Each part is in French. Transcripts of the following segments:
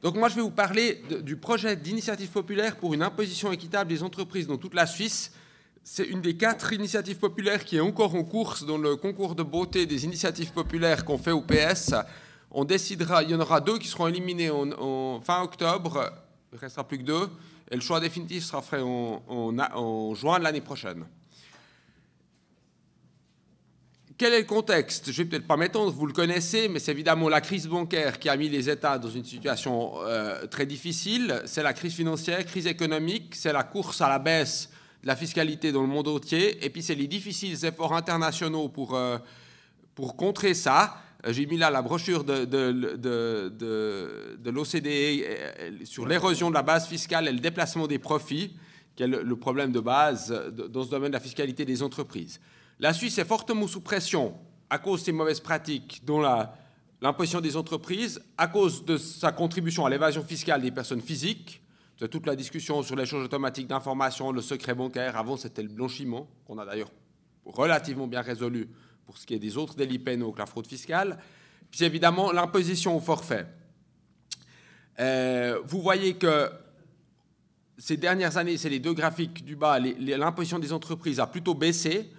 Donc moi, je vais vous parler du projet d'initiative populaire pour une imposition équitable des entreprises dans toute la Suisse. C'est une des 4 initiatives populaires qui est encore en course dans le concours de beauté des initiatives populaires qu'on fait au PS. On décidera, il y en aura 2 qui seront éliminées en fin octobre, il ne restera plus que 2, et le choix définitif sera fait en juin de l'année prochaine. Quel est le contexte? Je ne vais peut-être pas m'étendre, vous le connaissez, mais c'est évidemment la crise bancaire qui a mis les États dans une situation très difficile. C'est la crise financière, crise économique, c'est la course à la baisse de la fiscalité dans le monde entier, et puis c'est les difficiles efforts internationaux pour contrer ça. J'ai mis là la brochure de l'OCDE sur l'érosion de la base fiscale et le déplacement des profits, qui est le problème de base dans ce domaine de la fiscalité des entreprises. La Suisse est fortement sous pression à cause de ses mauvaises pratiques, dont l'imposition des entreprises, à cause de sa contribution à l'évasion fiscale des personnes physiques. C'est toute la discussion sur l'échange automatique d'informations, le secret bancaire. Avant, c'était le blanchiment, qu'on a d'ailleurs relativement bien résolu pour ce qui est des autres délits pénaux que la fraude fiscale. Puis évidemment, l'imposition au forfait. Vous voyez que ces dernières années, c'est les 2 graphiques du bas, l'imposition des entreprises a plutôt baissé.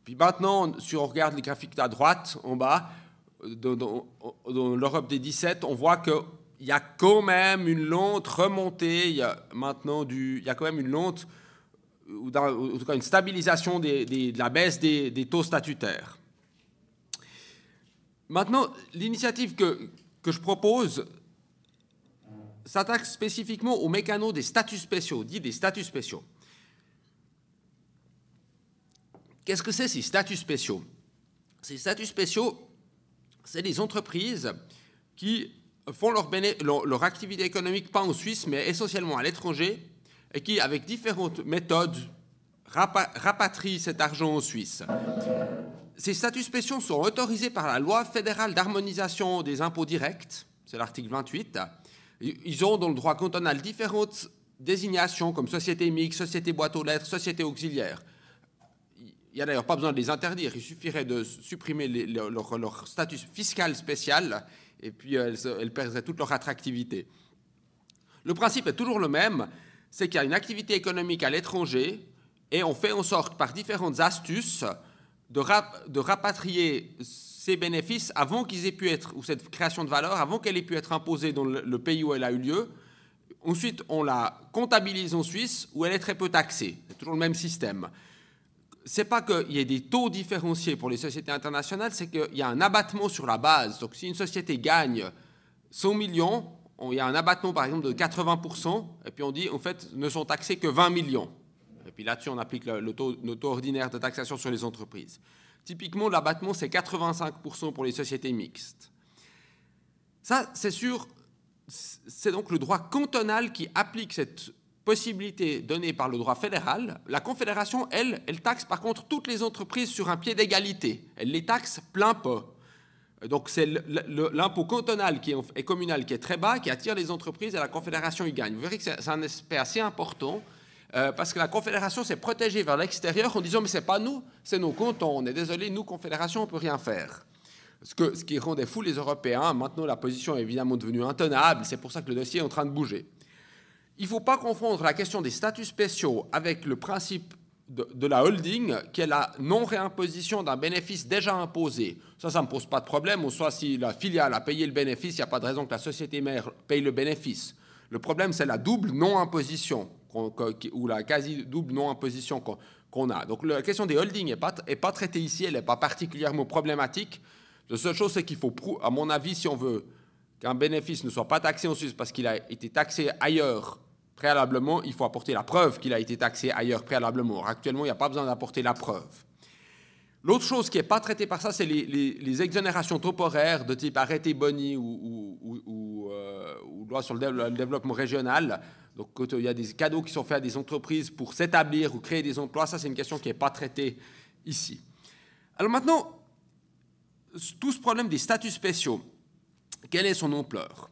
Puis maintenant, si on regarde les graphiques à droite, en bas, dans l'Europe des 17, on voit qu'il y a quand même une lente remontée, il y a quand même une lente, ou en tout cas une stabilisation de la baisse des taux statutaires. Maintenant, l'initiative que je propose s'attaque spécifiquement aux mécanos des statuts spéciaux, dit des statuts spéciaux. Qu'est-ce que c'est ces statuts spéciaux? Ces statuts spéciaux, c'est des entreprises qui font leur activité économique pas en Suisse, mais essentiellement à l'étranger, et qui, avec différentes méthodes, rapatrient cet argent en Suisse. Ces statuts spéciaux sont autorisés par la loi fédérale d'harmonisation des impôts directs, c'est l'article 28. Ils ont dans le droit cantonal différentes désignations comme société mixte, société boîte aux lettres, société auxiliaire. Il n'y a d'ailleurs pas besoin de les interdire, il suffirait de supprimer leur statut fiscal spécial et puis elles perdraient toute leur attractivité. Le principe est toujours le même, c'est qu'il y a une activité économique à l'étranger et on fait en sorte par différentes astuces de rapatrier ces bénéfices avant qu'ils aient pu être, ou cette création de valeur, avant qu'elle ait pu être imposée dans le pays où elle a eu lieu. Ensuite, on la comptabilise en Suisse où elle est très peu taxée. C'est toujours le même système. C'est pas qu'il y ait des taux différenciés pour les sociétés internationales, c'est qu'il y a un abattement sur la base. Donc, si une société gagne 100 millions, il y a un abattement, par exemple, de 80%, et puis on dit, en fait, ne sont taxés que 20 millions. Et puis là-dessus, on applique le taux ordinaire de taxation sur les entreprises. Typiquement, l'abattement, c'est 85% pour les sociétés mixtes. Ça, c'est sûr, c'est donc le droit cantonal qui applique cette possibilité donnée par le droit fédéral. La Confédération, elle taxe par contre toutes les entreprises sur un pied d'égalité. Elle les taxe plein pot. Donc c'est l'impôt cantonal et communal qui est très bas, qui attire les entreprises et la Confédération y gagne. Vous verrez que c'est un aspect assez important parce que la Confédération s'est protégée vers l'extérieur en disant mais c'est pas nous, c'est nos cantons. On est désolé, nous Confédération, on peut rien faire. Ce qui rendait fou les Européens. Maintenant la position est évidemment devenue intenable. C'est pour ça que le dossier est en train de bouger. Il ne faut pas confondre la question des statuts spéciaux avec le principe de la holding, qui est la non-réimposition d'un bénéfice déjà imposé. Ça ne me pose pas de problème. Soit si la filiale a payé le bénéfice, il n'y a pas de raison que la société mère paye le bénéfice. Le problème, c'est la double non-imposition, ou la quasi-double non-imposition qu'on a. Donc la question des holdings n'est pas traitée ici, elle n'est pas particulièrement problématique. La seule chose, c'est qu'il faut, à mon avis, si on veut qu'un bénéfice ne soit pas taxé en Suisse parce qu'il a été taxé ailleurs préalablement, il faut apporter la preuve qu'il a été taxé ailleurs préalablement. Or, actuellement, il n'y a pas besoin d'apporter la preuve. L'autre chose qui n'est pas traitée par ça, c'est les exonérations temporaires de type arrêté Boni ou loi sur le développement régional. Donc, quand il y a des cadeaux qui sont faits à des entreprises pour s'établir ou créer des emplois, ça, c'est une question qui n'est pas traitée ici. Alors maintenant, tout ce problème des statuts spéciaux, quelle est son ampleur?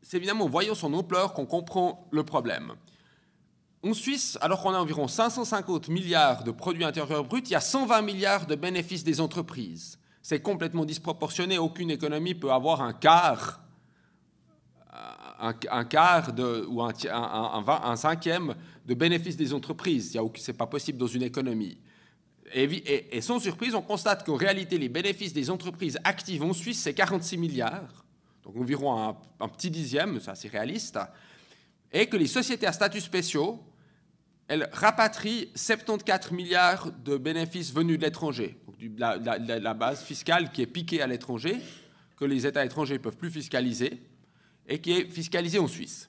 C'est évidemment en voyant son ampleur qu'on comprend le problème. En Suisse, alors qu'on a environ 550 milliards de produits intérieurs bruts, il y a 120 milliards de bénéfices des entreprises. C'est complètement disproportionné. Aucune économie peut avoir un quart un quart ou un cinquième de bénéfices des entreprises. Ce n'est pas possible dans une économie. Et sans surprise, on constate qu'en réalité, les bénéfices des entreprises actives en Suisse, c'est 46 milliards, donc environ un petit dixième, c'est assez réaliste, et que les sociétés à statut spéciaux, elles rapatrient 74 milliards de bénéfices venus de l'étranger, donc la base fiscale qui est piquée à l'étranger, que les États étrangers ne peuvent plus fiscaliser, et qui est fiscalisée en Suisse.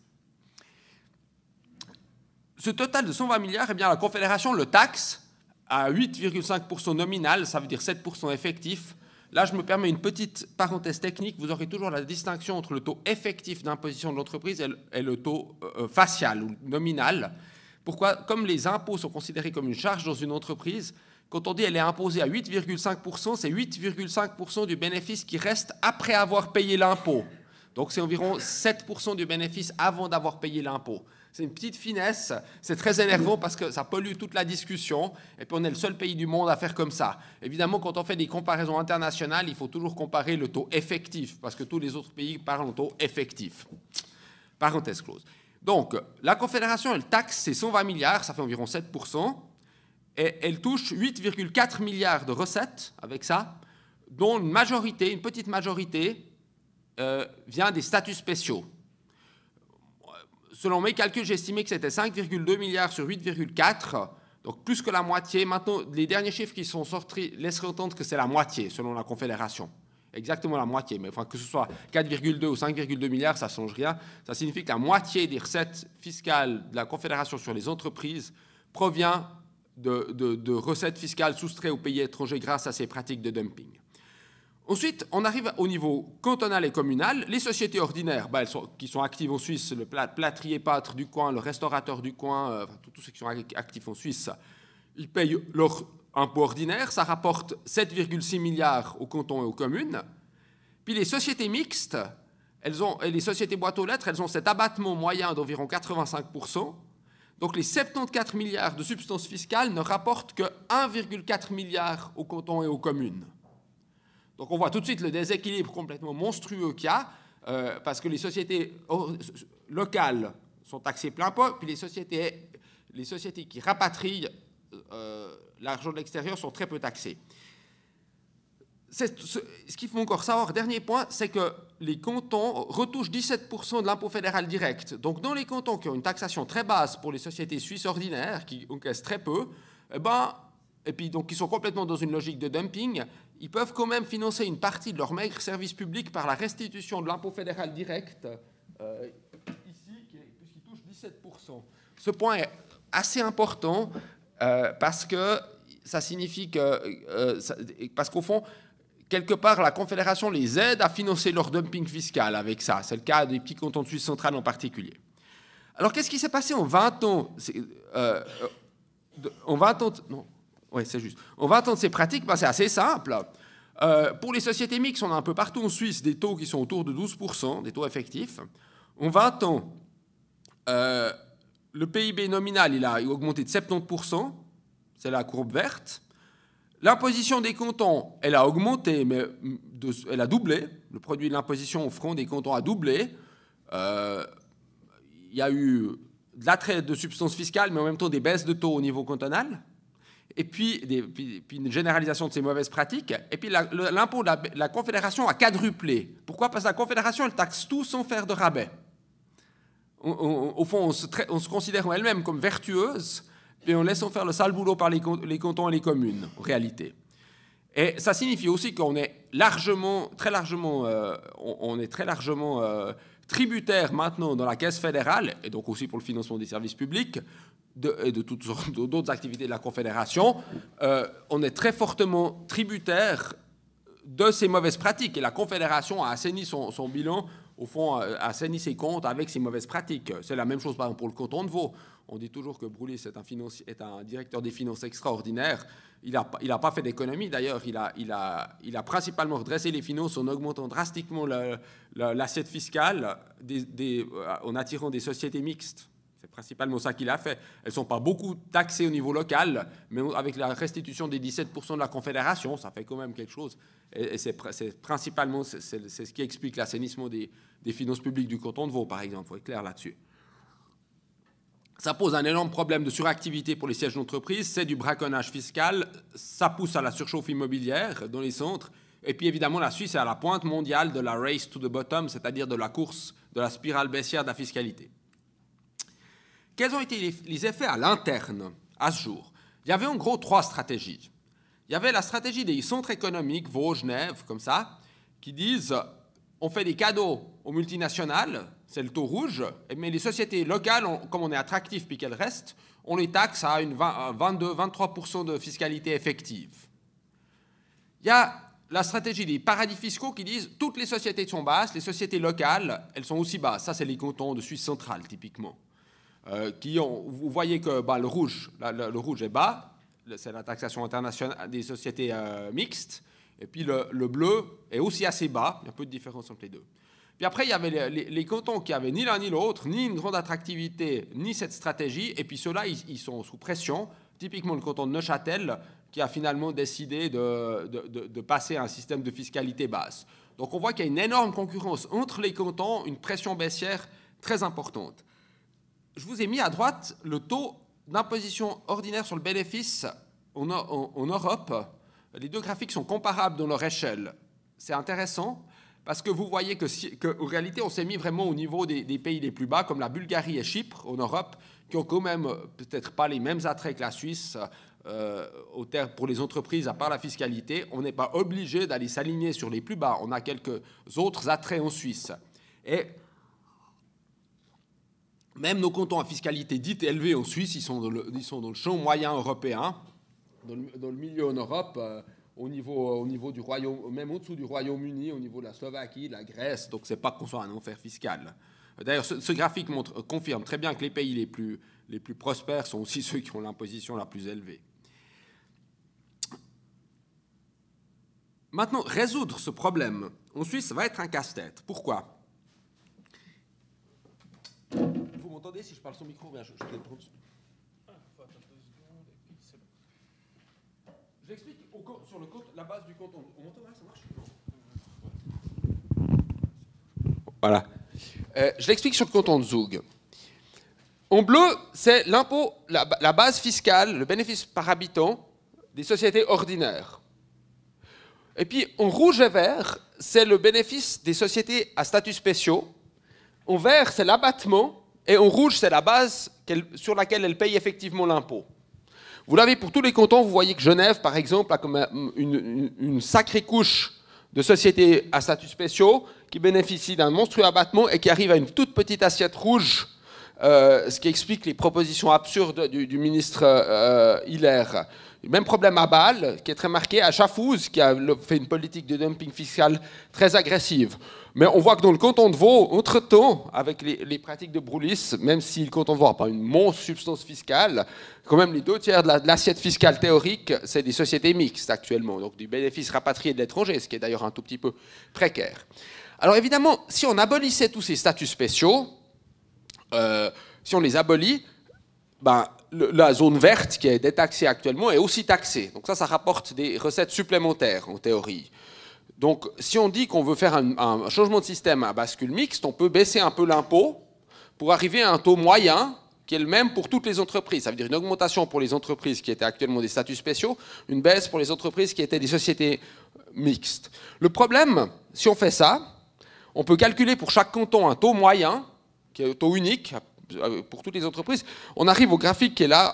Ce total de 120 milliards, eh bien, la Confédération le taxe à 8,5% nominal, ça veut dire 7% effectif. Là, je me permets une petite parenthèse technique. Vous aurez toujours la distinction entre le taux effectif d'imposition de l'entreprise et le taux facial ou nominal. Pourquoi? Comme les impôts sont considérés comme une charge dans une entreprise, quand on dit qu'elle est imposée à 8,5%, c'est 8,5% du bénéfice qui reste après avoir payé l'impôt. Donc, c'est environ 7% du bénéfice avant d'avoir payé l'impôt. C'est une petite finesse, c'est très énervant parce que ça pollue toute la discussion, et puis on est le seul pays du monde à faire comme ça. Évidemment, quand on fait des comparaisons internationales, il faut toujours comparer le taux effectif, parce que tous les autres pays parlent en taux effectif. Parenthèse close. Donc, la Confédération, elle taxe ses 120 milliards, ça fait environ 7%, et elle touche 8,4 milliards de recettes avec ça, dont une majorité, une petite majorité, vient des statuts spéciaux. Selon mes calculs, j'ai estimé que c'était 5,2 milliards sur 8,4, donc plus que la moitié. Maintenant, les derniers chiffres qui sont sortis laisseraient entendre que c'est la moitié, selon la Confédération. Exactement la moitié, mais enfin, que ce soit 4,2 ou 5,2 milliards, ça ne change rien. Ça signifie que la moitié des recettes fiscales de la Confédération sur les entreprises provient de recettes fiscales soustraites aux pays étrangers grâce à ces pratiques de dumping. Ensuite, on arrive au niveau cantonal et communal. Les sociétés ordinaires, qui sont actives en Suisse, le plâtrier pâtre du coin, le restaurateur du coin, tous ceux qui sont actifs en Suisse, ils payent leur impôt ordinaire. Ça rapporte 7,6 milliards aux cantons et aux communes. Puis les sociétés mixtes, et les sociétés boîtes aux lettres, elles ont cet abattement moyen d'environ 85%. Donc les 74 milliards de substance fiscale ne rapportent que 1,4 milliard aux cantons et aux communes. Donc on voit tout de suite le déséquilibre complètement monstrueux qu'il y a, parce que les sociétés locales sont taxées plein pot, puis les sociétés qui rapatrient l'argent de l'extérieur sont très peu taxées. Ce qu'il faut encore savoir, dernier point, c'est que les cantons retouchent 17% de l'impôt fédéral direct. Donc dans les cantons qui ont une taxation très basse pour les sociétés suisses ordinaires, qui encaissent très peu, et puis donc qui sont complètement dans une logique de dumping, ils peuvent quand même financer une partie de leur maigre service public par la restitution de l'impôt fédéral direct, ici, puisqu'il touche 17%. Ce point est assez important parce que ça signifie que, parce qu'au fond, quelque part, la Confédération les aide à financer leur dumping fiscal avec ça. C'est le cas des petits cantons de Suisse centrale en particulier. Alors, qu'est-ce qui s'est passé en 20 ans Oui, c'est juste. En 20 ans de ces pratiques, c'est assez simple. Pour les sociétés mixtes, on a un peu partout en Suisse des taux qui sont autour de 12%, des taux effectifs. En 20 ans, le PIB nominal il a augmenté de 70%, c'est la courbe verte. L'imposition des cantons, elle a augmenté, mais elle a doublé. Le produit de l'imposition au front des cantons a doublé. Il y a eu de l'attrait de substances fiscales, mais en même temps des baisses de taux au niveau cantonal. Et puis une généralisation de ces mauvaises pratiques. Et puis l'impôt de la Confédération a quadruplé. Pourquoi? Parce que la Confédération, elle taxe tout sans faire de rabais. Au fond, on se considère elle-même comme vertueuse, et en laissant faire le sale boulot par les cantons et les communes, en réalité. Et ça signifie aussi qu'on est très largement tributaire maintenant dans la caisse fédérale, et donc aussi pour le financement des services publics, et de toutes sortes d'autres activités de la Confédération, on est très fortement tributaire de ces mauvaises pratiques. Et la Confédération a assaini son bilan, au fond, a assaini ses comptes avec ces mauvaises pratiques. C'est la même chose, par exemple, pour le canton de Vaud. On dit toujours que Broulis est un directeur des finances extraordinaire. Il n'a pas fait d'économie, d'ailleurs. Il a principalement redressé les finances en augmentant drastiquement l'assiette fiscale en attirant des sociétés mixtes. principalement ça qu'il a fait. Elles ne sont pas beaucoup taxées au niveau local, mais avec la restitution des 17% de la Confédération, ça fait quand même quelque chose. Et c'est principalement c'est ce qui explique l'assainissement des finances publiques du canton de Vaud, par exemple. Il faut être clair là-dessus. Ça pose un énorme problème de suractivité pour les sièges d'entreprise, c'est du braconnage fiscal, ça pousse à la surchauffe immobilière dans les centres, et puis évidemment la Suisse est à la pointe mondiale de la race to the bottom, c'est-à-dire de la course, de la spirale baissière de la fiscalité. Quels ont été les effets à l'interne à ce jour? Il y avait en gros 3 stratégies. Il y avait la stratégie des centres économiques, Vaud, Genève, comme ça, qui disent on fait des cadeaux aux multinationales, c'est le taux rouge, mais les sociétés locales, comme on est attractif puis qu'elles restent, on les taxe à une 22-23% de fiscalité effective. Il y a la stratégie des paradis fiscaux qui disent toutes les sociétés sont basses, les sociétés locales, elles sont aussi basses. Ça, c'est les cantons de Suisse centrale, typiquement. Vous voyez que le rouge est bas, c'est la taxation internationale des sociétés mixtes, et puis le bleu est aussi assez bas, il y a peu de différence entre les deux. Puis après, il y avait les cantons qui n'avaient ni l'un ni l'autre, ni une grande attractivité, ni cette stratégie, et puis ceux-là, ils sont sous pression. Typiquement le canton de Neuchâtel, qui a finalement décidé de passer à un système de fiscalité basse. Donc on voit qu'il y a une énorme concurrence entre les cantons, une pression baissière très importante. Je vous ai mis à droite le taux d'imposition ordinaire sur le bénéfice en Europe. Les 2 graphiques sont comparables dans leur échelle. C'est intéressant parce que vous voyez qu'en réalité, on s'est mis vraiment au niveau des pays les plus bas, comme la Bulgarie et Chypre en Europe, qui ont quand même peut-être pas les mêmes attraits que la Suisse pour les entreprises, à part la fiscalité. On n'est pas obligé d'aller s'aligner sur les plus bas. On a quelques autres attraits en Suisse. Et même nos cantons à fiscalité dite élevée en Suisse, ils sont dans le champ moyen européen, dans le milieu en Europe, au niveau du Royaume, même au-dessous du Royaume-Uni, au niveau de la Slovaquie, de la Grèce, donc ce n'est pas qu'on soit un enfer fiscal. D'ailleurs, ce graphique confirme très bien que les pays les plus prospères sont aussi ceux qui ont l'imposition la plus élevée. Maintenant, résoudre ce problème en Suisse va être un casse-tête. Pourquoi ? Vous m'entendez si je parle sans micro? Bien, je vais le prendre. Je l'explique sur la base du canton. On m'entend là, ça marche? Voilà. Je l'explique sur le canton de Zoug. En bleu, c'est l'impôt, la base fiscale, le bénéfice par habitant des sociétés ordinaires. Et puis, en rouge et vert, c'est le bénéfice des sociétés à statut spéciaux. En vert, c'est l'abattement. Et en rouge, c'est la base sur laquelle elles payent effectivement l'impôt. Vous l'avez pour tous les cantons. Vous voyez que Genève, par exemple, a comme une sacrée couche de sociétés à statut spéciaux qui bénéficient d'un monstrueux abattement et qui arrivent à une toute petite assiette rouge, ce qui explique les propositions absurdes du ministre Hiller. Même problème à Bâle, qui est très marqué, à Schaffhouse, qui a fait une politique de dumping fiscal très agressive. Mais on voit que dans le canton de Vaud, entre-temps, avec les pratiques de Broulis, même si le canton de Vaud n'a pas une monstre substance fiscale, quand même les 2/3 de l'assiette fiscale théorique, c'est des sociétés mixtes actuellement, donc du bénéfice rapatrié de l'étranger, ce qui est d'ailleurs un tout petit peu précaire. Alors évidemment, si on abolissait tous ces statuts spéciaux, si on les abolit, la zone verte qui est détaxée actuellement est aussi taxée. Donc ça rapporte des recettes supplémentaires en théorie. Donc si on dit qu'on veut faire un changement de système à bascule mixte, on peut baisser un peu l'impôt pour arriver à un taux moyen qui est le même pour toutes les entreprises. Ça veut dire une augmentation pour les entreprises qui étaient actuellement des statuts spéciaux, une baisse pour les entreprises qui étaient des sociétés mixtes. Le problème, si on fait ça, on peut calculer pour chaque canton un taux moyen, qui est un taux unique, pour toutes les entreprises. On arrive au graphique qui est là,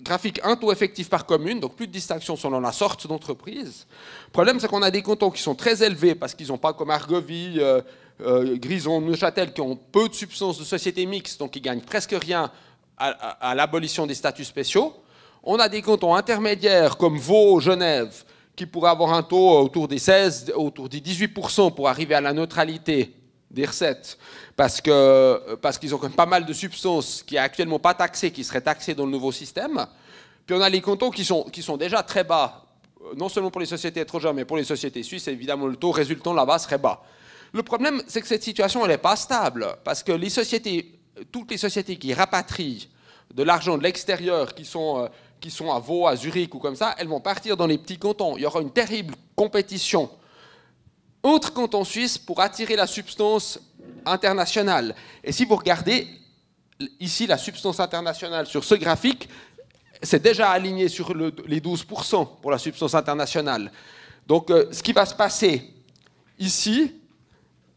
graphique un taux effectif par commune, donc plus de distinction selon la sorte d'entreprise. Le problème, c'est qu'on a des cantons qui sont très élevés parce qu'ils n'ont pas comme Argovie, Grison, Neuchâtel, qui ont peu de substances de sociétés mixtes, donc ils gagnent presque rien à l'abolition des statuts spéciaux. On a des cantons intermédiaires comme Vaud, Genève, qui pourraient avoir un taux autour des 16, autour des 18% pour arriver à la neutralité des recettes, parce qu'ils ont quand même pas mal de substances qui sont actuellement pas taxées, qui seraient taxées dans le nouveau système. Puis on a les cantons qui sont déjà très bas, non seulement pour les sociétés étrangères, mais pour les sociétés suisses, évidemment le taux résultant là-bas serait bas. Le problème, c'est que cette situation, elle n'est pas stable, parce que les sociétés toutes les sociétés qui rapatrient de l'argent de l'extérieur, qui sont à Vaud, à Zurich ou comme ça, elles vont partir dans les petits cantons. Il y aura une terrible compétition entre cantons suisses pour attirer la substance internationale. Et si vous regardez, ici, la substance internationale sur ce graphique, c'est déjà aligné sur les 12% pour la substance internationale. Donc, ce qui va se passer ici,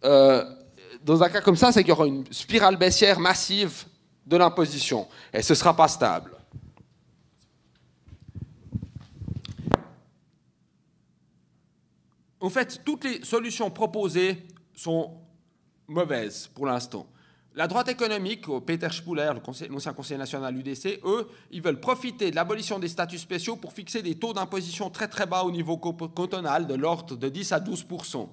dans un cas comme ça, c'est qu'il y aura une spirale baissière massive de l'imposition. Et ce ne sera pas stable. En fait, toutes les solutions proposées sont mauvaises pour l'instant. La droite économique, Peter Spuler, l'ancien conseiller national UDC, eux, ils veulent profiter de l'abolition des statuts spéciaux pour fixer des taux d'imposition très très bas au niveau cantonal, de l'ordre de 10 à 12%.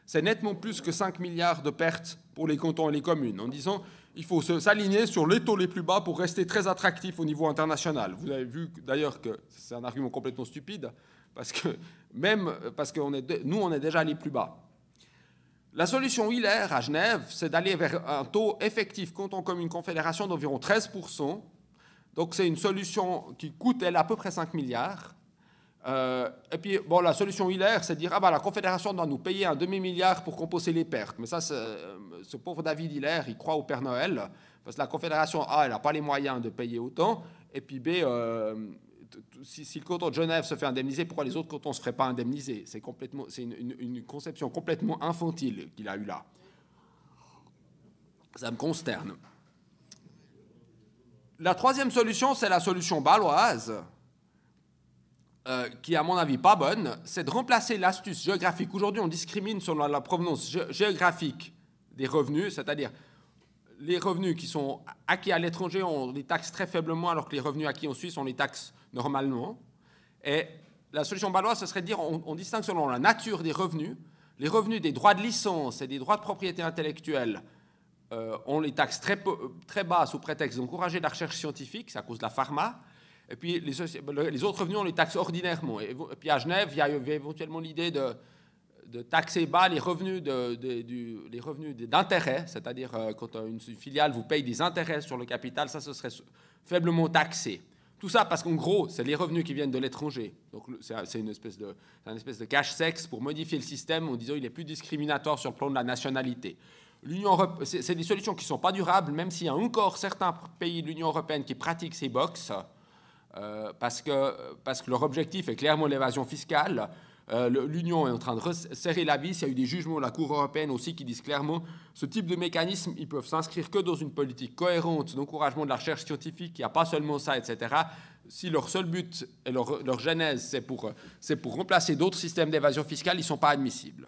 C'est nettement plus que 5 milliards de pertes pour les cantons et les communes, en disant qu'il faut s'aligner sur les taux les plus bas pour rester très attractif au niveau international. Vous avez vu d'ailleurs que c'est un argument complètement stupide, parce que nous, on est déjà les plus bas. La solution Hiller à Genève, c'est d'aller vers un taux effectif canton commune confédération d'environ 13%. Donc c'est une solution qui coûte, elle, à peu près 5 milliards. Et puis, bon, la solution Hiller, c'est de dire, la Confédération doit nous payer un demi-milliard pour compenser les pertes. Mais ça, ce pauvre David Hiller, il croit au Père Noël, parce que la Confédération, A, elle n'a pas les moyens de payer autant, et puis B, si le canton de Genève se fait indemniser, pourquoi les autres cantons ne se feraient pas indemniser? C'est une conception complètement infantile qu'il a eue là. Ça me consterne. La troisième solution, c'est la solution bâloise, qui est à mon avis pas bonne, c'est de remplacer l'astuce géographique. Aujourd'hui, on discrimine selon la provenance géographique des revenus, c'est-à-dire les revenus qui sont acquis à l'étranger, on les taxe très faiblement, alors que les revenus acquis en Suisse, on les taxe normalement. Et la solution bâloise, ce serait de dire on distingue selon la nature des revenus. Les revenus des droits de licence et des droits de propriété intellectuelle, on les taxe très bas sous prétexte d'encourager la recherche scientifique, c'est à cause de la pharma. Et puis les autres revenus, on les taxe ordinairement. Et puis à Genève, il y avait éventuellement l'idée de taxer bas les revenus d'intérêt, c'est-à-dire quand une filiale vous paye des intérêts sur le capital, ça, ce serait faiblement taxé. Tout ça parce qu'en gros, c'est les revenus qui viennent de l'étranger. Donc c'est une espèce de cache-sexe pour modifier le système en disant qu'il est plus discriminatoire sur le plan de la nationalité. C'est des solutions qui ne sont pas durables, même s'il y a encore certains pays de l'Union européenne qui pratiquent ces box, parce que leur objectif est clairement l'évasion fiscale. L'Union est en train de serrer la vis. Il y a eu des jugements de la Cour européenne aussi qui disent clairement ce type de mécanismes, ils peuvent s'inscrire que dans une politique cohérente d'encouragement de la recherche scientifique. Il n'y a pas seulement ça, etc. Si leur seul but et leur genèse, c'est pour remplacer d'autres systèmes d'évasion fiscale, ils ne sont pas admissibles.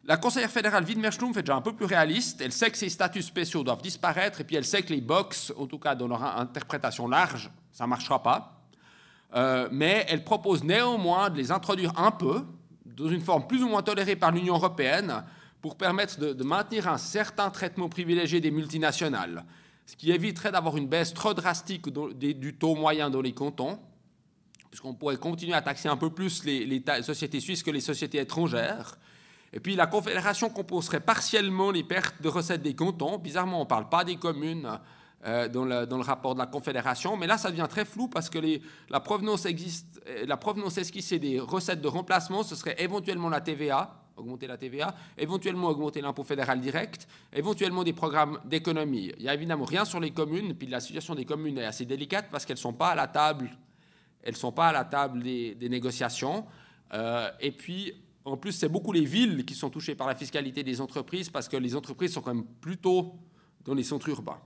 La conseillère fédérale Widmer-Schlumpf est déjà un peu plus réaliste. Elle sait que ces statuts spéciaux doivent disparaître et puis elle sait que les box, en tout cas dans leur interprétation large, ça ne marchera pas. Mais elle propose néanmoins de les introduire un peu, dans une forme plus ou moins tolérée par l'Union européenne, pour permettre de maintenir un certain traitement privilégié des multinationales, ce qui éviterait d'avoir une baisse trop drastique du taux moyen dans les cantons, puisqu'on pourrait continuer à taxer un peu plus les sociétés suisses que les sociétés étrangères. Et puis la Confédération compenserait partiellement les pertes de recettes des cantons. Bizarrement, on ne parle pas des communes dans le rapport de la Confédération, mais là ça devient très flou parce que la provenance esquissée des recettes de remplacement, ce serait éventuellement la TVA, augmenter la TVA, éventuellement augmenter l'impôt fédéral direct, éventuellement des programmes d'économie. Il n'y a évidemment rien sur les communes, puis la situation des communes est assez délicate parce qu'elles ne sont pas à la table, des négociations. Et puis, en plus, c'est beaucoup les villes qui sont touchées par la fiscalité des entreprises parce que les entreprises sont quand même plutôt dans les centres urbains.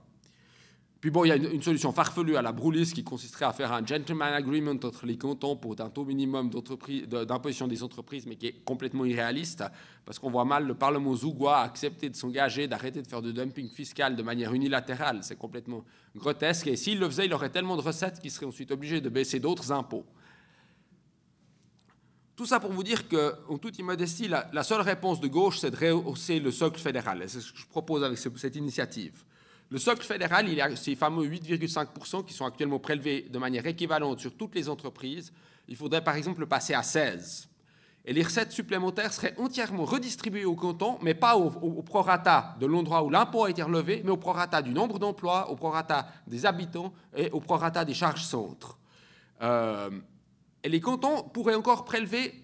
Puis bon, il y a une solution farfelue à la Broulis qui consisterait à faire un gentleman agreement entre les cantons pour un taux minimum d'imposition des entreprises, mais qui est complètement irréaliste, parce qu'on voit mal le Parlement zougois accepter de s'engager, d'arrêter de faire du dumping fiscal de manière unilatérale. C'est complètement grotesque. Et s'il le faisait, il aurait tellement de recettes qu'il serait ensuite obligé de baisser d'autres impôts. Tout ça pour vous dire qu'en toute immodestie, la seule réponse de gauche, c'est de rehausser le socle fédéral. Et c'est ce que je propose avec cette initiative. Le socle fédéral, il y a ces fameux 8,5% qui sont actuellement prélevés de manière équivalente sur toutes les entreprises. Il faudrait par exemple le passer à 16. Et les recettes supplémentaires seraient entièrement redistribuées aux cantons, mais pas au prorata de l'endroit où l'impôt a été relevé, mais au prorata du nombre d'emplois, au prorata des habitants et au prorata des charges centres. Et les cantons pourraient encore prélever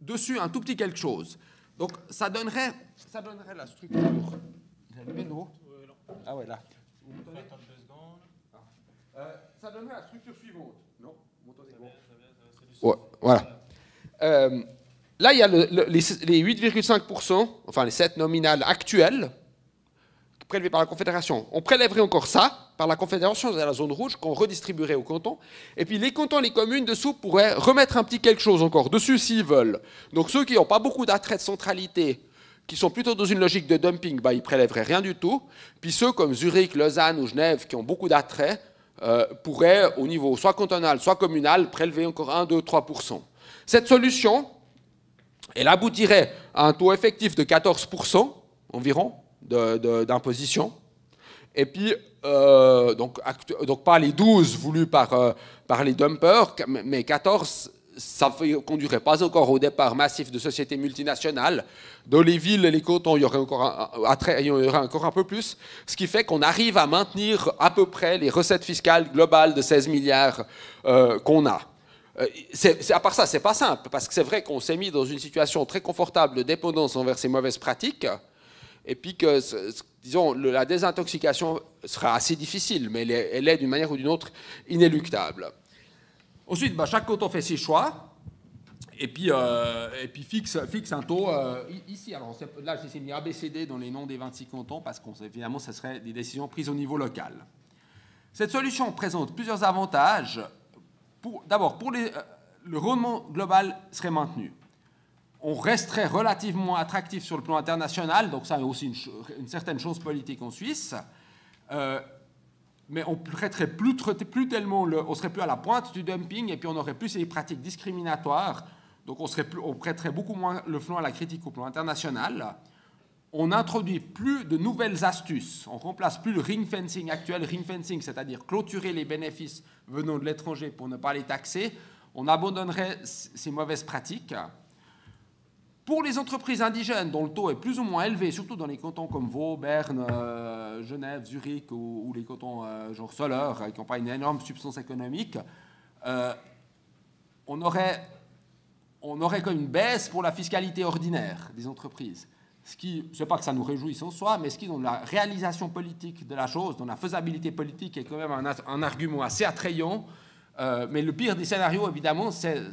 dessus un tout petit quelque chose. Donc ça donnerait la structure. Ah ouais, là. Ça donnerait la structure suivante. Non, ouais, voilà. Là, il y a les 8,5%, enfin les 7 nominales actuelles, prélevées par la Confédération. On prélèverait encore ça par la Confédération dans la zone rouge qu'on redistribuerait aux cantons. Et puis les cantons, les communes dessous pourraient remettre un petit quelque chose encore dessus s'ils veulent. Donc ceux qui n'ont pas beaucoup d'attrait de centralité, qui sont plutôt dans une logique de dumping, bah, ils prélèveraient rien du tout. Puis ceux comme Zurich, Lausanne ou Genève qui ont beaucoup d'attrait pourraient, au niveau soit cantonal, soit communal, prélever encore 1, 2, 3%. Cette solution, elle aboutirait à un taux effectif de 14% environ d'imposition. Et puis, donc pas les 12 voulus par les dumpers, mais 14, ça ne conduirait pas encore au départ massif de sociétés multinationales. Dans les villes et les cantons, il y aurait encore un peu plus, ce qui fait qu'on arrive à maintenir à peu près les recettes fiscales globales de 16 milliards qu'on a. À part ça, c'est pas simple, parce que c'est vrai qu'on s'est mis dans une situation très confortable de dépendance envers ces mauvaises pratiques, et puis que, disons, la désintoxication sera assez difficile, mais elle est d'une manière ou d'une autre inéluctable. Ensuite, chaque canton fait ses choix, et puis fixe un taux. Ici, alors là, j'ai mis ABCD dans les noms des 26 cantons, parce qu'évidemment, ce serait des décisions prises au niveau local. Cette solution présente plusieurs avantages. D'abord, le rendement global serait maintenu. On resterait relativement attractif sur le plan international, donc ça a aussi une certaine chose politique en Suisse, mais on prêterait plus tellement, on serait plus à la pointe du dumping, et puis on n'aurait plus ces pratiques discriminatoires, donc on prêterait beaucoup moins le flanc à la critique au plan international. On n'introduit plus de nouvelles astuces, on ne remplace plus le ring fencing actuel, ring fencing, c'est-à-dire clôturer les bénéfices venant de l'étranger pour ne pas les taxer. On abandonnerait ces mauvaises pratiques. Pour les entreprises indigènes dont le taux est plus ou moins élevé, surtout dans les cantons comme Vaud, Berne, Genève, Zurich ou les cantons genre Soleure, qui n'ont pas une énorme substance économique, on aurait comme une baisse pour la fiscalité ordinaire des entreprises. Ce qui, c'est pas que ça nous réjouisse en soi, mais ce qui, dans la réalisation politique de la chose, dans la faisabilité politique, est quand même un argument assez attrayant. Mais le pire des scénarios, évidemment, c'est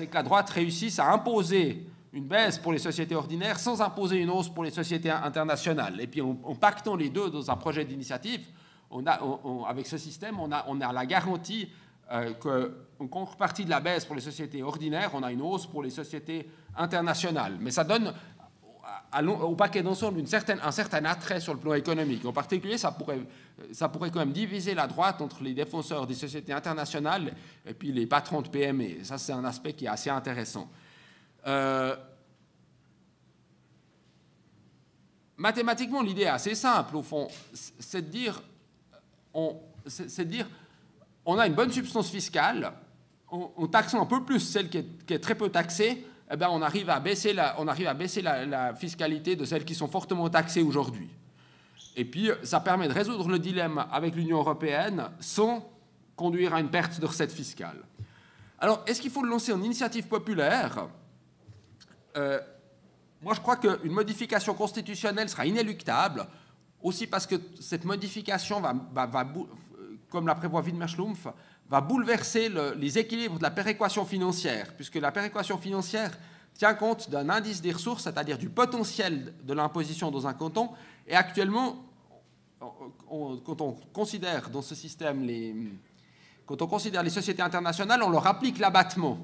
que la droite réussisse à imposer une baisse pour les sociétés ordinaires sans imposer une hausse pour les sociétés internationales. Et puis, en pactant les deux dans un projet d'initiative, avec ce système, on a la garantie qu'en contrepartie de la baisse pour les sociétés ordinaires, on a une hausse pour les sociétés internationales. Mais ça donne au paquet d'ensemble un certain attrait sur le plan économique. En particulier, ça pourrait quand même diviser la droite entre les défenseurs des sociétés internationales et puis les patrons de PME. Ça, c'est un aspect qui est assez intéressant. Mathématiquement, l'idée est assez simple, au fond. C'est de dire on a une bonne substance fiscale, en taxant un peu plus celle qui est très peu taxée, eh bien, on arrive à baisser la fiscalité de celles qui sont fortement taxées aujourd'hui. Et puis, ça permet de résoudre le dilemme avec l'Union européenne sans conduire à une perte de recettes fiscales. Alors, est-ce qu'il faut le lancer en initiative populaire ? Moi, je crois qu'une modification constitutionnelle sera inéluctable, aussi parce que cette modification va comme la prévoit Widmer-Schlumpf, va bouleverser les équilibres de la péréquation financière, puisque la péréquation financière tient compte d'un indice des ressources, c'est-à-dire du potentiel de l'imposition dans un canton, et actuellement, quand on considère dans ce système quand on considère les sociétés internationales, on leur applique l'abattement.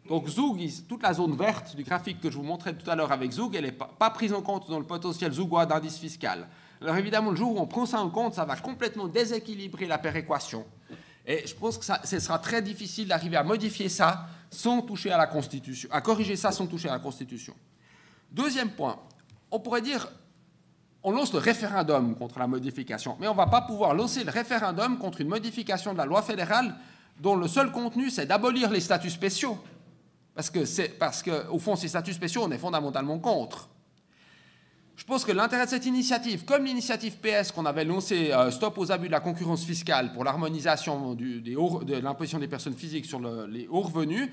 Donc Zug, toute la zone verte du graphique que je vous montrais tout à l'heure avec Zug, elle n'est pas prise en compte dans le potentiel zougois d'indice fiscal. Alors évidemment, le jour où on prend ça en compte, ça va complètement déséquilibrer la péréquation. Et je pense que ce sera très difficile d'arriver à modifier ça sans toucher à la Constitution, à corriger ça sans toucher à la Constitution. Deuxième point, on pourrait dire, on lance le référendum contre la modification, mais on ne va pas pouvoir lancer le référendum contre une modification de la loi fédérale dont le seul contenu, c'est d'abolir les statuts spéciaux. parce que, au fond, ces statuts spéciaux, on est fondamentalement contre. Je pense que l'intérêt de cette initiative, comme l'initiative PS qu'on avait lancée, Stop aux abus de la concurrence fiscale pour l'harmonisation de l'imposition des personnes physiques sur les hauts revenus,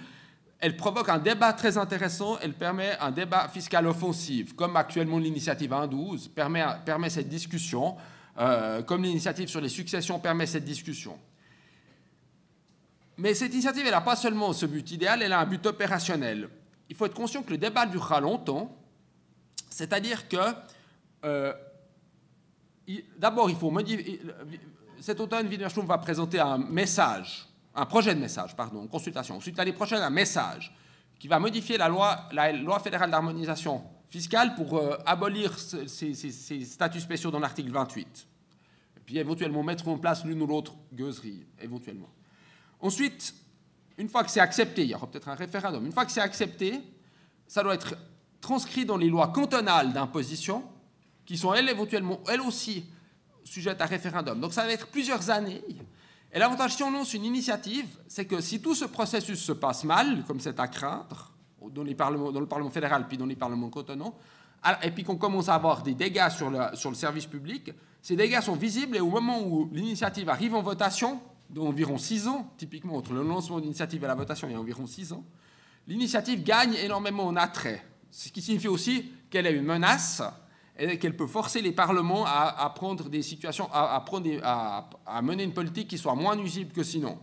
elle provoque un débat très intéressant, elle permet un débat fiscal offensif, comme actuellement l'initiative 1.12 permet cette discussion, comme l'initiative sur les successions permet cette discussion. Mais cette initiative, elle n'a pas seulement ce but idéal, elle a un but opérationnel. Il faut être conscient que le débat durera longtemps, c'est-à-dire que, d'abord, il faut modifier. Cet automne, Widerstrom va présenter un projet de message, pardon, une consultation. Ensuite, l'année prochaine, un message qui va modifier la loi fédérale d'harmonisation fiscale pour abolir ces statuts spéciaux dans l'article 28. Et puis, éventuellement, mettre en place l'une ou l'autre gueuserie, éventuellement. Ensuite, une fois que c'est accepté, il y aura peut-être un référendum. Une fois que c'est accepté, ça doit être transcrit dans les lois cantonales d'imposition, qui sont, elles aussi, sujettes à référendum. Donc ça va être plusieurs années. Et l'avantage, si on lance une initiative, c'est que si tout ce processus se passe mal, comme c'est à craindre, dans le Parlement fédéral, puis dans les parlements cantonaux, et puis qu'on commence à avoir des dégâts sur le service public, ces dégâts sont visibles, et au moment où l'initiative arrive en votation, d'environ 6 ans, typiquement entre le lancement de l'initiative et la votation, il y a environ 6 ans, l'initiative gagne énormément en attrait. Ce qui signifie aussi qu'elle est une menace et qu'elle peut forcer les parlements à prendre des situations, à mener une politique qui soit moins nuisible que sinon.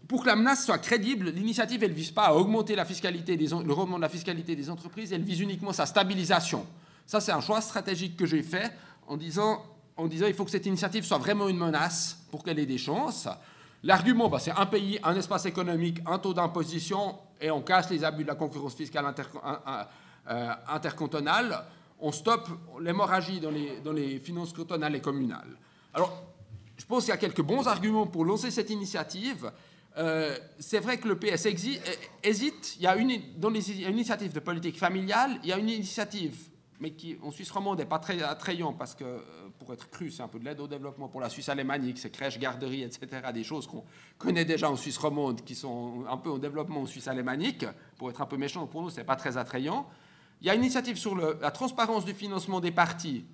Pour que la menace soit crédible, l'initiative, elle ne vise pas à augmenter la fiscalité le rendement de la fiscalité des entreprises, elle vise uniquement sa stabilisation. Ça, c'est un choix stratégique que j'ai fait en disant il faut que cette initiative soit vraiment une menace pour qu'elle ait des chances. L'argument, c'est un pays, un espace économique, un taux d'imposition, et on casse les abus de la concurrence fiscale intercantonale. On stoppe l'hémorragie dans les finances cantonales et communales. Alors, je pense qu'il y a quelques bons arguments pour lancer cette initiative. C'est vrai que le PS hésite. Il y a une initiative de politique familiale, il y a une initiative, mais qui, en Suisse romande, n'est pas très attrayant parce que, pour être cru, c'est un peu de l'aide au développement pour la Suisse alémanique, c'est crèches, garderies, etc., des choses qu'on connaît déjà en Suisse romande, qui sont un peu en développement en Suisse alémanique. Pour être un peu méchant, pour nous, ce n'est pas très attrayant. Il y a une initiative sur la transparence du financement des partis.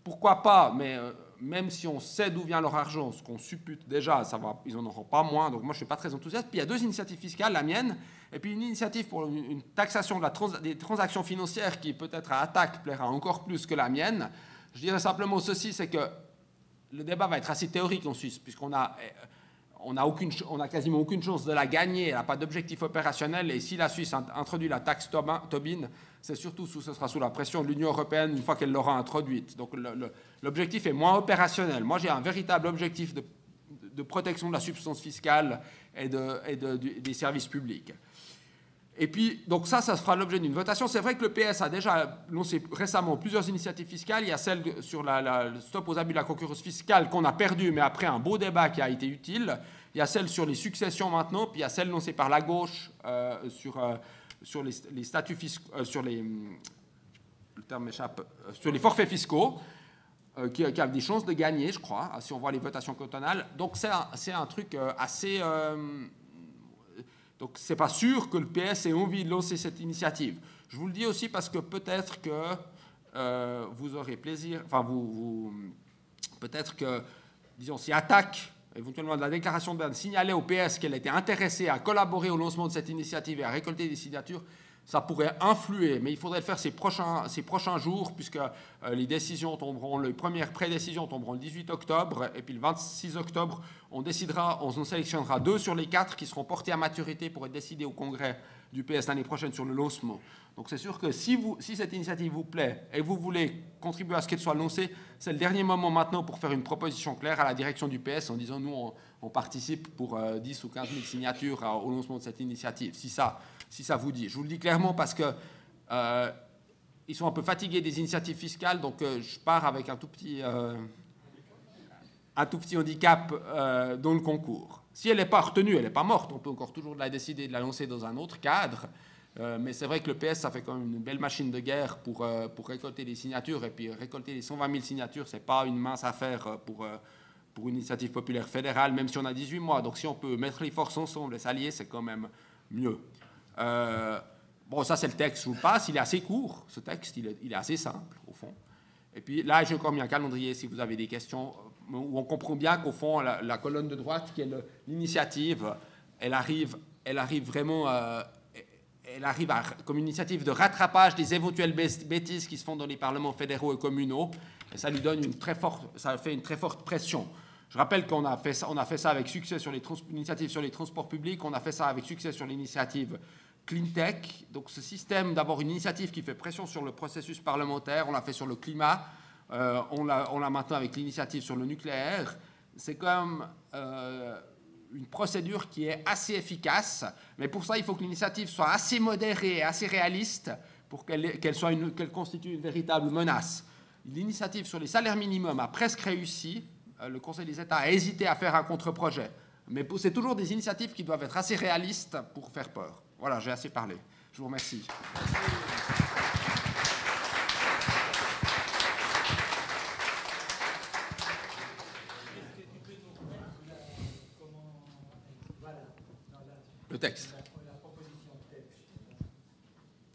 Pourquoi pas, mais même si on sait d'où vient leur argent, ce qu'on suppute déjà, ils n'en auront pas moins, donc moi je ne suis pas très enthousiaste. Puis il y a 2 initiatives fiscales, la mienne, et puis une initiative pour une taxation des transactions financières qui peut-être à attaque plaira encore plus que la mienne. Je dirais simplement ceci, c'est que le débat va être assez théorique en Suisse, puisqu'on a quasiment aucune chance de la gagner, elle n'a pas d'objectif opérationnel, et si la Suisse introduit la taxe Tobin, c'est surtout ce sera sous la pression de l'Union européenne une fois qu'elle l'aura introduite. Donc l'objectif est moins opérationnel. Moi, j'ai un véritable objectif de protection de la substance fiscale et des services publics. Et puis, donc ça fera l'objet d'une votation. C'est vrai que le PS a déjà lancé récemment plusieurs initiatives fiscales. Il y a celle sur le stop aux abus de la concurrence fiscale qu'on a perdue, mais après un beau débat qui a été utile. Il y a celle sur les successions maintenant, puis il y a celle lancée par la gauche sur les statuts fiscaux, sur les forfaits fiscaux, qui a des chances de gagner, je crois, si on voit les votations cantonales. Donc c'est un truc assez... Donc, ce n'est pas sûr que le PS ait envie de lancer cette initiative. Je vous le dis aussi parce que peut-être que vous aurez plaisir, enfin, peut-être que, disons, si attaque éventuellement de la déclaration de Berne signalait au PS qu'elle était intéressée à collaborer au lancement de cette initiative et à récolter des signatures, ça pourrait influer, mais il faudrait le faire ces prochains jours, puisque les premières prédécisions tomberont le 18 octobre, et puis le 26 octobre, on en sélectionnera 2 sur les 4 qui seront portés à maturité pour être décidés au congrès du PS l'année prochaine sur le lancement. Donc c'est sûr que si cette initiative vous plaît et vous voulez contribuer à ce qu'elle soit lancée, c'est le dernier moment maintenant pour faire une proposition claire à la direction du PS en disant nous on participe pour 10 ou 15 000 signatures au lancement de cette initiative, si ça vous dit. Je vous le dis clairement parce que ils sont un peu fatigués des initiatives fiscales, donc je pars avec un tout petit handicap dans le concours. Si elle n'est pas retenue, elle n'est pas morte, on peut encore toujours la décider de la lancer dans un autre cadre, mais c'est vrai que le PS, ça fait quand même une belle machine de guerre pour récolter des signatures, et puis récolter les 120 000 signatures, ce n'est pas une mince affaire pour pour une initiative populaire fédérale, même si on a 18 mois. Donc si on peut mettre les forces ensemble et s'allier, c'est quand même mieux. Bon, ça c'est le texte, je vous le passe. Il est assez court, ce texte, il est assez simple, au fond. Et puis là, j'ai encore mis un calendrier, si vous avez des questions, où on comprend bien qu'au fond, la colonne de droite, qui est l'initiative, elle arrive vraiment... elle arrive comme une initiative de rattrapage des éventuelles bêtises qui se font dans les parlements fédéraux et communaux, et ça lui donne ça fait une très forte pression. Je rappelle qu'on a fait ça avec succès sur l'initiative sur les transports publics, on a fait ça avec succès sur l'initiative Clean Tech, donc ce système d'avoir une initiative qui fait pression sur le processus parlementaire, on l'a fait sur le climat, on l'a maintenant avec l'initiative sur le nucléaire, c'est quand même... une procédure qui est assez efficace, mais pour ça, il faut que l'initiative soit assez modérée et assez réaliste pour qu'elle constitue une véritable menace. L'initiative sur les salaires minimums a presque réussi. Le Conseil des États a hésité à faire un contre-projet. Mais c'est toujours des initiatives qui doivent être assez réalistes pour faire peur. Voilà, j'ai assez parlé. Je vous remercie. Le texte.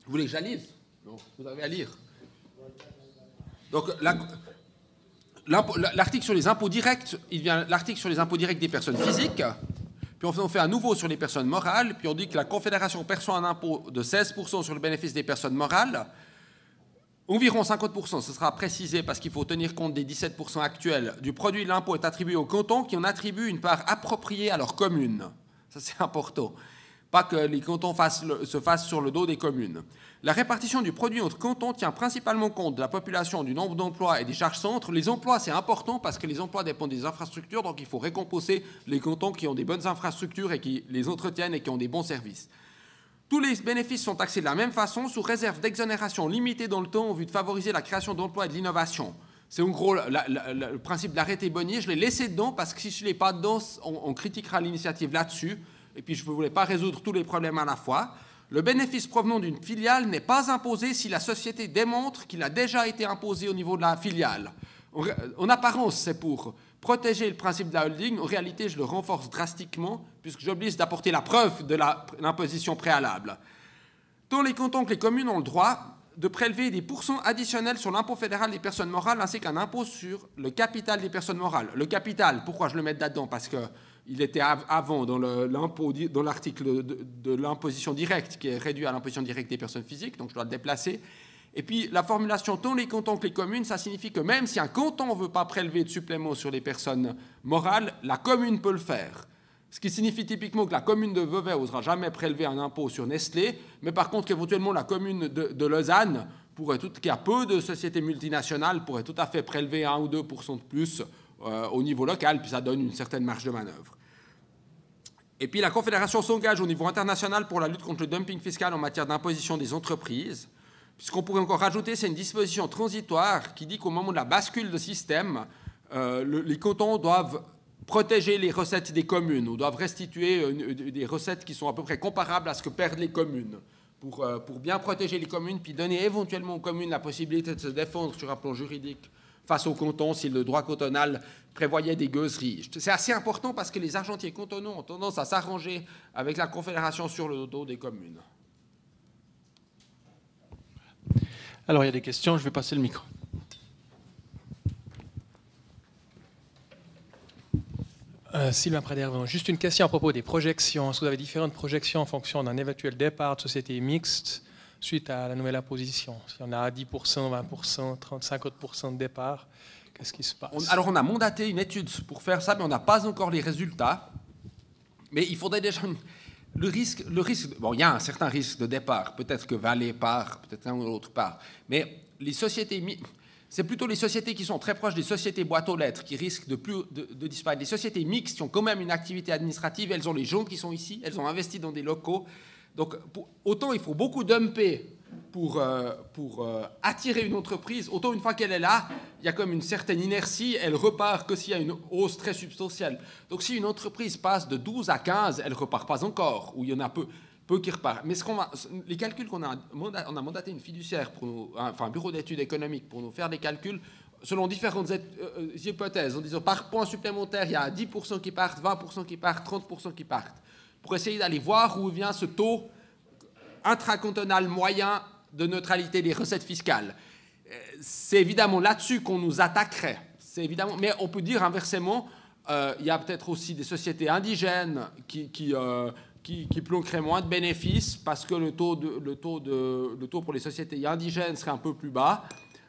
Vous voulez que je la lise? Non, vous avez à lire. Donc, l'article sur les impôts directs, il vient l'article sur les impôts directs des personnes physiques, puis on fait un nouveau sur les personnes morales, puis on dit que la Confédération perçoit un impôt de 16% sur le bénéfice des personnes morales, environ 50%, ce sera précisé parce qu'il faut tenir compte des 17% actuels, du produit de l'impôt est attribué aux cantons qui en attribuent une part appropriée à leur commune. Ça, c'est important. Pas que les cantons se fassent sur le dos des communes. La répartition du produit entre cantons tient principalement compte de la population, du nombre d'emplois et des charges centres. Les emplois, c'est important parce que les emplois dépendent des infrastructures, donc il faut récompenser les cantons qui ont des bonnes infrastructures et qui les entretiennent et qui ont des bons services. Tous les bénéfices sont taxés de la même façon, sous réserve d'exonération limitée dans le temps en vue de favoriser la création d'emplois et de l'innovation. C'est en gros le principe de l'arrêté Bonnier. Je l'ai laissé dedans parce que si je ne l'ai pas dedans, on critiquera l'initiative là-dessus. Et puis je ne voulais pas résoudre tous les problèmes à la fois. Le bénéfice provenant d'une filiale n'est pas imposé si la société démontre qu'il a déjà été imposé au niveau de la filiale. En apparence, c'est pour protéger le principe de la holding. En réalité, je le renforce drastiquement puisque j'oblige d'apporter la preuve de l'imposition préalable. Tant les cantons que les communes ont le droit de prélever des pourcents additionnels sur l'impôt fédéral des personnes morales ainsi qu'un impôt sur le capital des personnes morales. Le capital, pourquoi je le mets là-dedans? Parce qu'il était avant dans l'article de l'imposition directe qui est réduit à l'imposition directe des personnes physiques, donc je dois le déplacer. Et puis la formulation tant les cantons que les communes, ça signifie que même si un canton ne veut pas prélever de supplément sur les personnes morales, la commune peut le faire. Ce qui signifie typiquement que la commune de Vevey n'osera jamais prélever un impôt sur Nestlé, mais par contre qu'éventuellement la commune de Lausanne, qui a peu de sociétés multinationales, pourrait tout à fait prélever 1 ou 2% de plus au niveau local, puis ça donne une certaine marge de manœuvre. Et puis la Confédération s'engage au niveau international pour la lutte contre le dumping fiscal en matière d'imposition des entreprises. Puisqu'on pourrait encore rajouter, c'est une disposition transitoire qui dit qu'au moment de la bascule de système, les cantons doivent protéger les recettes des communes ou doivent restituer des recettes qui sont à peu près comparables à ce que perdent les communes pour bien protéger les communes puis donner éventuellement aux communes la possibilité de se défendre sur un plan juridique face aux cantons si le droit cantonal prévoyait des gueuseries. C'est assez important parce que les argentiers cantonaux ont tendance à s'arranger avec la Confédération sur le dos des communes. Alors, il y a des questions, je vais passer le micro. Sylvain Prédervin, juste une question à propos des projections. Est-ce que vous avez différentes projections en fonction d'un éventuel départ de société mixte suite à la nouvelle imposition? Si on a 10%, 20%, 30%, 50% de départ, qu'est-ce qui se passe? Alors, on a mandaté une étude pour faire ça, mais on n'a pas encore les résultats. Mais il faudrait déjà... Le risque, bon, il y a un certain risque de départ. Peut-être que Valais part, peut-être un ou l'autre part. Mais les sociétés... C'est plutôt les sociétés qui sont très proches des sociétés boîtes aux lettres qui risquent de disparaître. Les sociétés mixtes qui ont quand même une activité administrative, elles ont les gens qui sont ici, elles ont investi dans des locaux. Donc, autant il faut beaucoup dumper pour attirer une entreprise, autant une fois qu'elle est là, il y a comme une certaine inertie, elle repart que s'il y a une hausse très substantielle. Donc, si une entreprise passe de 12 à 15, elle ne repart pas encore, ou il y en a peu qui repartent. Mais les calculs on a mandaté une fiduciaire, un bureau d'études économiques pour nous faire des calculs, selon différentes hypothèses, en disant par point supplémentaire, il y a 10% qui partent, 20% qui partent, 30% qui partent, pour essayer d'aller voir où vient ce taux intracantonal moyen de neutralité des recettes fiscales. C'est évidemment là-dessus qu'on nous attaquerait. C'est évidemment, mais on peut dire inversement, il y a peut-être aussi des sociétés indigènes qui planqueraient moins de bénéfices parce que le taux pour les sociétés indigènes serait un peu plus bas.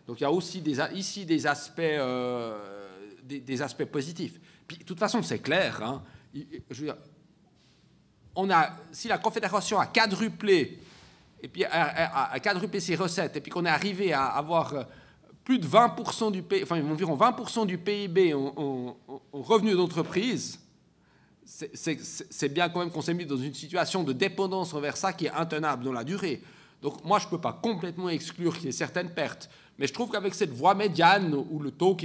Donc il y a aussi ici des aspects positifs. Puis, de toute façon, c'est clair. Hein, je veux dire, si la Confédération a quadruplé, et puis a quadruplé ses recettes, et puis qu'on est arrivé à avoir plus de 20% du PIB, enfin environ 20% du PIB en revenus d'entreprise, c'est bien quand même qu'on s'est mis dans une situation de dépendance envers ça qui est intenable dans la durée. Donc moi, je ne peux pas complètement exclure qu'il y ait certaines pertes, mais je trouve qu'avec cette voie médiane, où le taux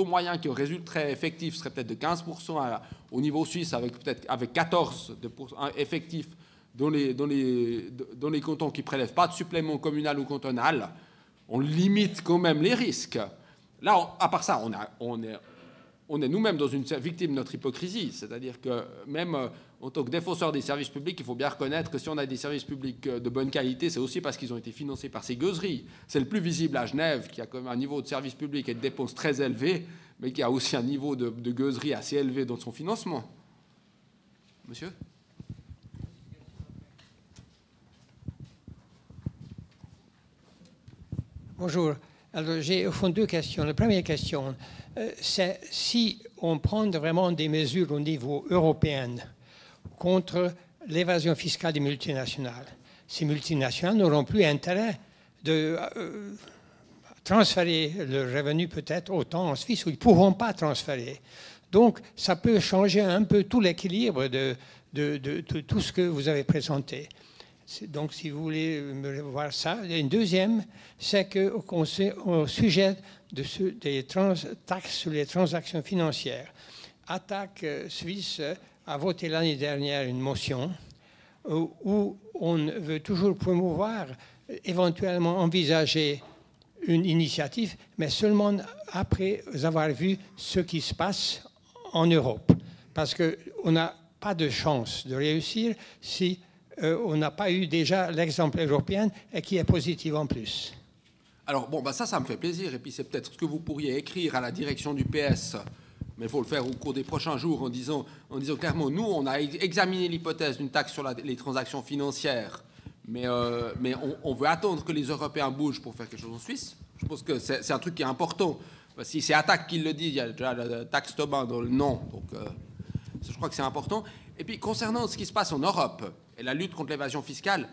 moyen qui en résulterait effectif serait peut-être de 15% au niveau suisse, avec 14% effectifs dans les cantons qui ne prélèvent pas de supplément communal ou cantonal, on limite quand même les risques. Là, à part ça, on est nous-mêmes dans une victime de notre hypocrisie. C'est-à-dire que même en tant que défenseur des services publics, il faut bien reconnaître que si on a des services publics de bonne qualité, c'est aussi parce qu'ils ont été financés par ces gueuseries. C'est le plus visible à Genève, qui a quand même un niveau de services publics et de dépenses très élevé, mais qui a aussi un niveau de gueuserie assez élevé dans son financement. Monsieur ? Bonjour. Alors, j'ai au fond deux questions. La première question, c'est si on prend vraiment des mesures au niveau européen contre l'évasion fiscale des multinationales, ces multinationales n'auront plus intérêt de transférer le revenu peut-être autant en Suisse, où ils ne pourront pas transférer. Donc, ça peut changer un peu tout l'équilibre de tout ce que vous avez présenté. Donc, si vous voulez me voir ça. Et une deuxième, c'est qu'au sujet des taxes sur les transactions financières, Attaque Suisse a voté l'année dernière une motion où on veut toujours promouvoir, éventuellement envisager une initiative, mais seulement après avoir vu ce qui se passe en Europe. Parce qu'on n'a pas de chance de réussir si on n'a pas eu déjà l'exemple européen et qui est positif en plus. Alors, bon, ça me fait plaisir. Et puis, c'est peut-être ce que vous pourriez écrire à la direction du PS, mais il faut le faire au cours des prochains jours en disant clairement, nous, on a examiné l'hypothèse d'une taxe sur les transactions financières, mais on veut attendre que les Européens bougent pour faire quelque chose en Suisse. Je pense que c'est un truc qui est important. Si c'est Attaque qui le dit, il y a déjà la taxe Tobin dans le nom. Donc, je crois que c'est important. Et puis, concernant ce qui se passe en Europe et la lutte contre l'évasion fiscale,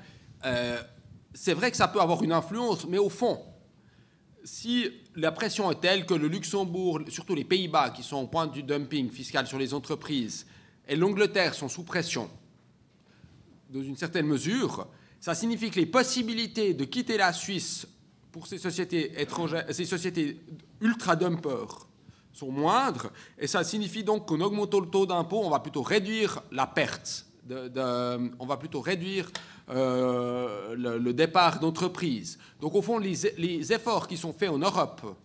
c'est vrai que ça peut avoir une influence, mais au fond, si la pression est telle que le Luxembourg, surtout les Pays-Bas, qui sont au point du dumping fiscal sur les entreprises, et l'Angleterre sont sous pression, dans une certaine mesure, ça signifie que les possibilités de quitter la Suisse pour ces sociétés étrangères, ces sociétés ultra-dumpers, sont moindres, et ça signifie donc qu'en augmentant le taux d'impôt, on va plutôt réduire la perte, on va plutôt réduire le départ d'entreprises. Donc au fond, les efforts qui sont faits en Europe,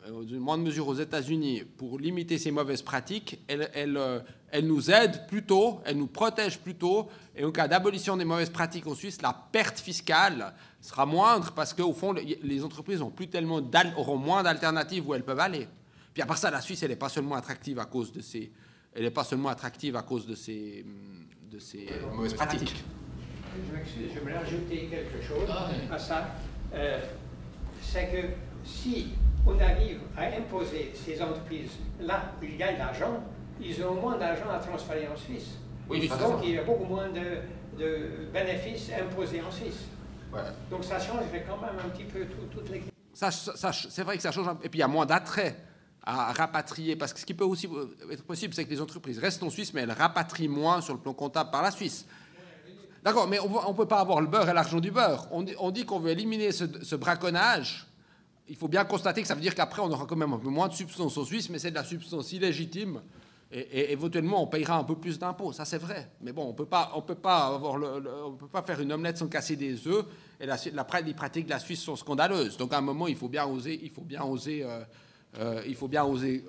dans une moindre mesure aux États-Unis, pour limiter ces mauvaises pratiques, elles nous aident plutôt, elles nous protègent plutôt, et en cas d'abolition des mauvaises pratiques en Suisse, la perte fiscale sera moindre parce qu'au fond, les entreprises auront moins d'alternatives où elles peuvent aller. Puis à part ça, la Suisse, elle n'est pas seulement attractive à cause de ces, mauvaises pratiques. Je m'excuse, j'aimerais ajouter quelque chose à ça. C'est que si on arrive à imposer ces entreprises là où ils gagnent de l'argent, ils auront moins d'argent à transférer en Suisse. Oui, donc il y a beaucoup moins de bénéfices imposés en Suisse. Ouais. Donc ça changerait quand même un petit peu toute l'équipe. C'est vrai que ça change, et puis il y a moins d'attrait à rapatrier, parce que ce qui peut aussi être possible, c'est que les entreprises restent en Suisse, mais elles rapatrient moins sur le plan comptable par la Suisse. D'accord, mais on ne peut pas avoir le beurre et l'argent du beurre. On dit qu'on veut éliminer ce braconnage. Il faut bien constater que ça veut dire qu'après, on aura quand même un peu moins de substance en Suisse, mais c'est de la substance illégitime Et éventuellement, on payera un peu plus d'impôts, ça c'est vrai. Mais bon, on peut pas faire une omelette sans casser des œufs. Et les pratiques de la Suisse sont scandaleuses. Donc à un moment, il faut bien oser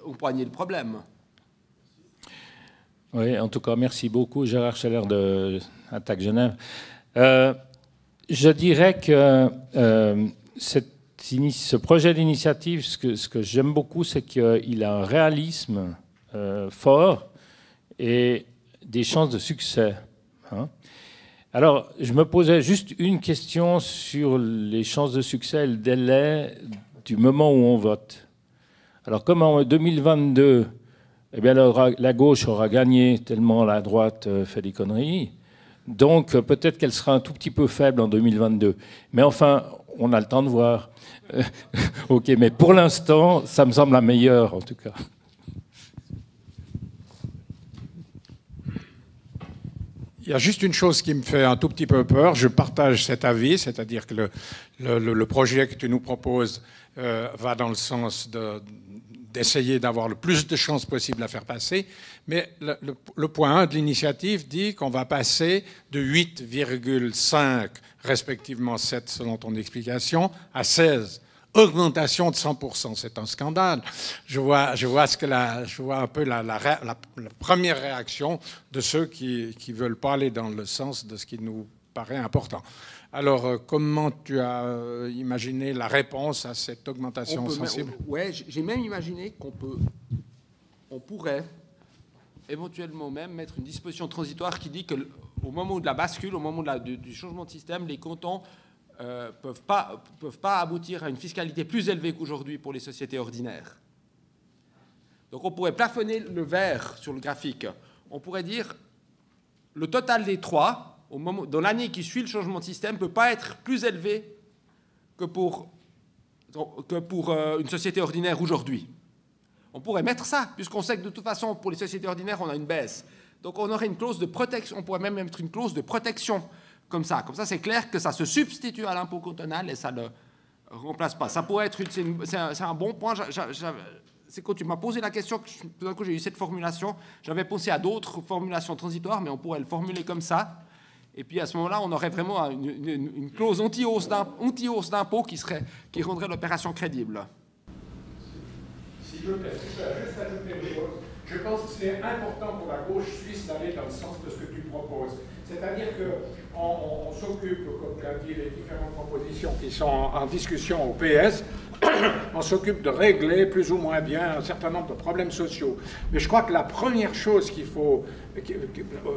empoigner le problème. Oui, en tout cas, merci beaucoup, Gérard Scheller de Attaque Genève. Je dirais que ce projet d'initiative, ce que j'aime beaucoup, c'est qu'il a un réalisme fort et des chances de succès. Hein. Alors, je me posais juste une question sur les chances de succès et le délai du moment où on vote. Alors, comme en 2022, eh bien, la gauche aura gagné tellement la droite fait des conneries, donc peut-être qu'elle sera un tout petit peu faible en 2022. Mais enfin, on a le temps de voir. OK, mais pour l'instant, ça me semble la meilleure, en tout cas. Il y a juste une chose qui me fait un tout petit peu peur. Je partage cet avis, c'est-à-dire que le projet que tu nous proposes va dans le sens d'essayer d'avoir le plus de chances possible à faire passer. Mais le point 1 de l'initiative dit qu'on va passer de 8,5, respectivement 7 selon ton explication, à 16. Augmentation de 100%, c'est un scandale. Je vois un peu la première réaction de ceux qui ne veulent pas aller dans le sens de ce qui nous paraît important. Alors, comment tu as imaginé la réponse à cette augmentation sensible? Oui, j'ai même imaginé on pourrait éventuellement même mettre une disposition transitoire qui dit qu'au moment de la bascule, au moment du changement de système, les cantons peuvent pas aboutir à une fiscalité plus élevée qu'aujourd'hui pour les sociétés ordinaires. Donc on pourrait plafonner le vert sur le graphique. On pourrait dire le total des trois, dans l'année qui suit le changement de système, ne peut pas être plus élevé que pour une société ordinaire aujourd'hui. On pourrait mettre ça, puisqu'on sait que de toute façon, pour les sociétés ordinaires, on a une baisse. Donc on aurait une clause de protection, on pourrait même mettre une clause de protection. Comme ça, c'est clair que ça se substitue à l'impôt cantonal et ça ne le remplace pas. Ça pourrait être, c'est un bon point. C'est quand tu m'as posé la question que tout d'un coup j'ai eu cette formulation. J'avais pensé à d'autres formulations transitoires, mais on pourrait le formuler comme ça. Et puis à ce moment-là, on aurait vraiment une clause anti-hausse d'impôt qui rendrait l'opération crédible. Si je peux juste ajouter une chose, je pense que c'est important pour la gauche suisse d'aller dans le sens de ce que tu proposes. C'est-à-dire qu'on s'occupe, comme tu as dit, les différentes propositions qui sont en discussion au PS, on s'occupe de régler plus ou moins bien un certain nombre de problèmes sociaux. Mais je crois que la première chose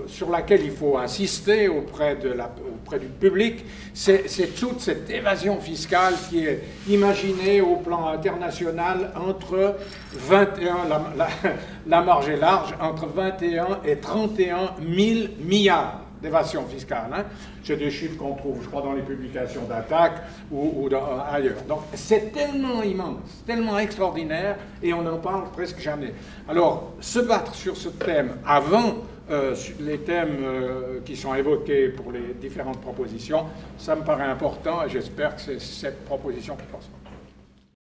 sur laquelle il faut insister auprès du public, c'est toute cette évasion fiscale qui est imaginée au plan international entre 21, la marge est large, entre 21 et 31 000 milliards. D'évasion fiscale. Hein. C'est des chiffres qu'on trouve, je crois, dans les publications d'Attaque ou ailleurs. Donc, c'est tellement immense, tellement extraordinaire, et on n'en parle presque jamais. Alors, se battre sur ce thème avant les thèmes qui sont évoqués pour les différentes propositions, ça me paraît important, et j'espère que c'est cette proposition qui passe.